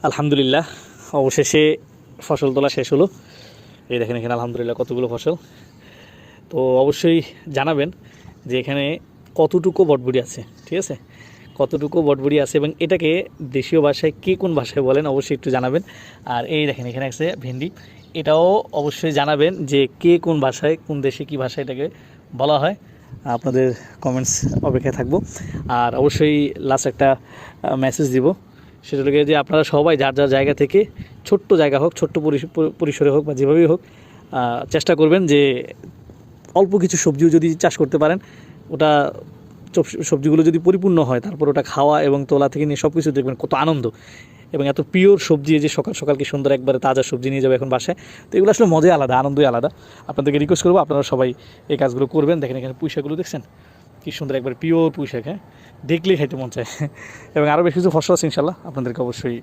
আলহামদুলিল্লাহ, অবশেষে ফসল তোলা শেষ হলো। এই দেখেন এখানে আলহামদুলিল্লাহ কতগুলো ফসল। তো অবশ্যই জানাবেন যে এখানে কতটুকু বটবড়ি আছে, ঠিক আছে, কতটুকু বটবড়ি আছে এবং এটাকে দেশীয় ভাষায় কে কোন ভাষায় বলেন অবশ্যই একটু জানাবেন। আর এই দেখেন এখানে আছে ভেন্ডি, এটাও অবশ্যই জানাবেন যে কে কোন ভাষায়, কোন দেশে কী ভাষায় এটাকে বলা হয়। আপনাদের কমেন্টস অপেক্ষায় থাকবো। আর অবশ্যই লাস্ট একটা মেসেজ দিব, সেটা হলো যে আপনারা সবাই যার যার জায়গা থেকে, ছোট্ট জায়গা হোক, ছোট্ট পরিসরে হোক বা যেভাবেই হোক, চেষ্টা করবেন যে অল্প কিছু সবজিও যদি চাষ করতে পারেন, ওটা সবজিগুলো যদি পরিপূর্ণ হয়, তারপর ওটা খাওয়া এবং তোলা থেকে নিয়ে সব কিছু দেখবেন কত আনন্দ। এবং এত পিওর সবজি, যে সকাল সকাল কি সুন্দর একবারে তাজা সবজি নিয়ে যাবে এখন বাসায়। তো এগুলো আসলে মজাই আলাদা, আনন্দই আলাদা। আপনাদেরকে রিকোয়েস্ট করবো আপনারা সবাই এই কাজগুলো করবেন। দেখেন এখানে পুঁইশাকগুলো দেখছেন কি সুন্দর, একবার পিওর পুঁইশাক, হ্যাঁ, দেখলেই খাইতে মন চায়। এবং আরও বেশ কিছু ফসল আছে ইনশাল্লাহ, আপনাদেরকে অবশ্যই